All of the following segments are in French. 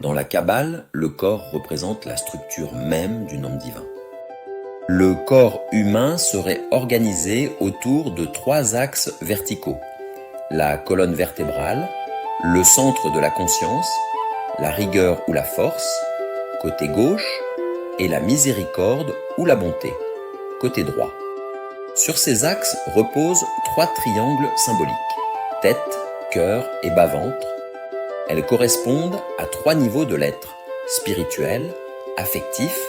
Dans la Kabbale, le corps représente la structure même du nom divin. Le corps humain serait organisé autour de 3 axes verticaux: la colonne vertébrale, le centre de la conscience, la rigueur ou la force, côté gauche, et la miséricorde ou la bonté, côté droit. Sur ces axes reposent 3 triangles symboliques: tête, cœur et bas-ventre. Elles correspondent à 3 niveaux de l'être: spirituel, affectif,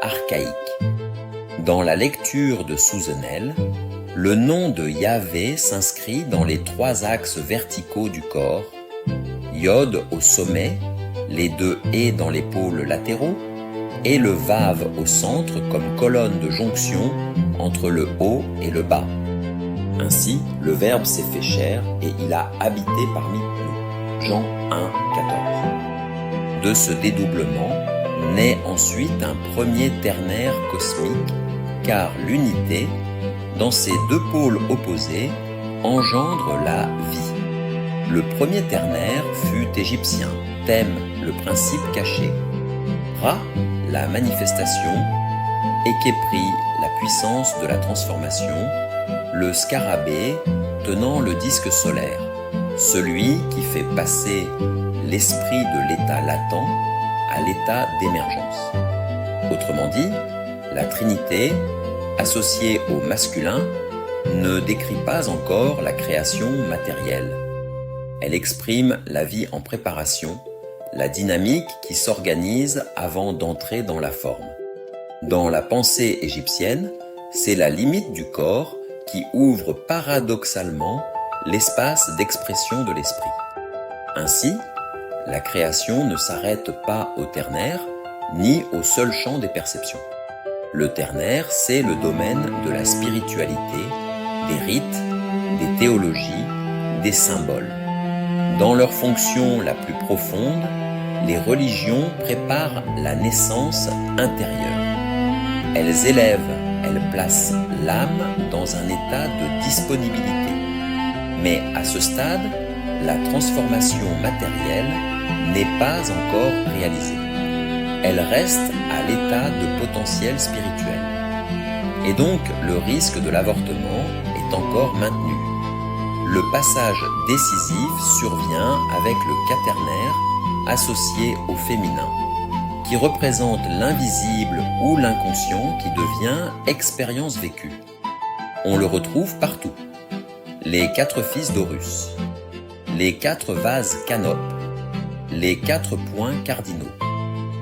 archaïque. Dans la lecture de Susanel, le nom de Yahvé s'inscrit dans les 3 axes verticaux du corps: Yod au sommet, les 2 et dans les pôles latéraux, et le Vav au centre comme colonne de jonction entre le haut et le bas. Ainsi, le Verbe s'est fait chair et il a habité parmi nous. Jean 1, 14. De ce dédoublement naît ensuite un premier ternaire cosmique, car l'unité, dans ses 2 pôles opposés, engendre la vie. Le premier ternaire fut égyptien, Thème, le principe caché, Ra, la manifestation, et Képri, la puissance de la transformation, le scarabée tenant le disque solaire, celui qui fait passer l'esprit de l'état latent à l'état d'émergence. Autrement dit, la Trinité, associée au masculin, ne décrit pas encore la création matérielle. Elle exprime la vie en préparation, la dynamique qui s'organise avant d'entrer dans la forme. Dans la pensée égyptienne, c'est la limite du corps qui ouvre paradoxalement l'espace d'expression de l'esprit. Ainsi, la création ne s'arrête pas au ternaire, ni au seul champ des perceptions. Le ternaire, c'est le domaine de la spiritualité, des rites, des théologies, des symboles. Dans leur fonction la plus profonde, les religions préparent la naissance intérieure. Elles élèvent, elles placent l'âme dans un état de disponibilité. Mais à ce stade, la transformation matérielle n'est pas encore réalisée. Elle reste à l'état de potentiel spirituel. Et donc, le risque de l'avortement est encore maintenu. Le passage décisif survient avec le quaternaire associé au féminin, qui représente l'invisible ou l'inconscient qui devient expérience vécue. On le retrouve partout. Les 4 fils d'Horus, les 4 vases canopes, les 4 points cardinaux,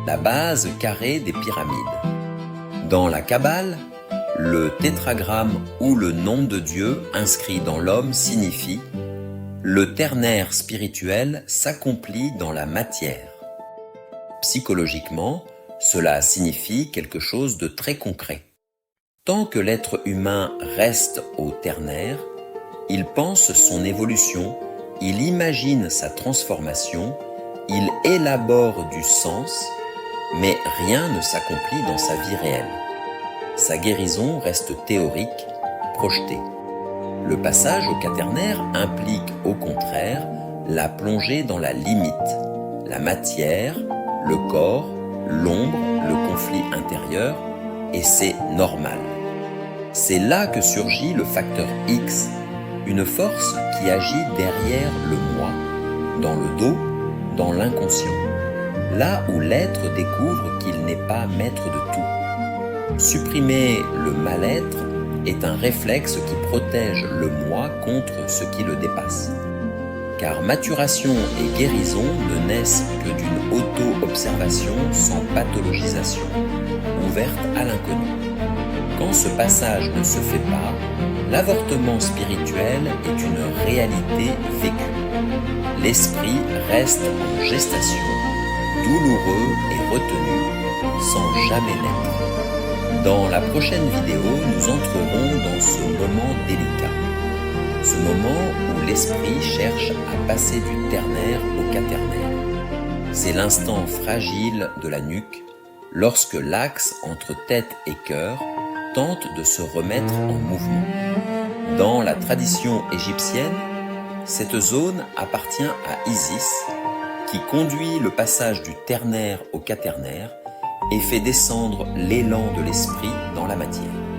la base carrée des pyramides. Dans la Kabbale, le tétragramme ou le nom de Dieu inscrit dans l'homme signifie « le ternaire spirituel s'accomplit dans la matière ». Psychologiquement, cela signifie quelque chose de très concret. Tant que l'être humain reste au ternaire, il pense son évolution, il imagine sa transformation, il élabore du sens, mais rien ne s'accomplit dans sa vie réelle. Sa guérison reste théorique, projetée. Le passage au quaternaire implique au contraire la plongée dans la limite, la matière, le corps, l'ombre, le conflit intérieur, et c'est normal. C'est là que surgit le facteur X, une force qui agit derrière le moi, dans le dos, dans l'inconscient, là où l'être découvre qu'il n'est pas maître de tout. Supprimer le mal-être est un réflexe qui protège le moi contre ce qui le dépasse. Car maturation et guérison ne naissent que d'une auto-observation sans pathologisation, ouverte à l'inconnu. Quand ce passage ne se fait pas, l'avortement spirituel est une réalité vécue. L'esprit reste en gestation, douloureux et retenu, sans jamais naître. Dans la prochaine vidéo, nous entrerons dans ce moment délicat, ce moment où l'esprit cherche à passer du ternaire au quaternaire. C'est l'instant fragile de la nuque, lorsque l'axe entre tête et cœur tente de se remettre en mouvement. Dans la tradition égyptienne, cette zone appartient à Isis, qui conduit le passage du ternaire au quaternaire et fait descendre l'élan de l'esprit dans la matière.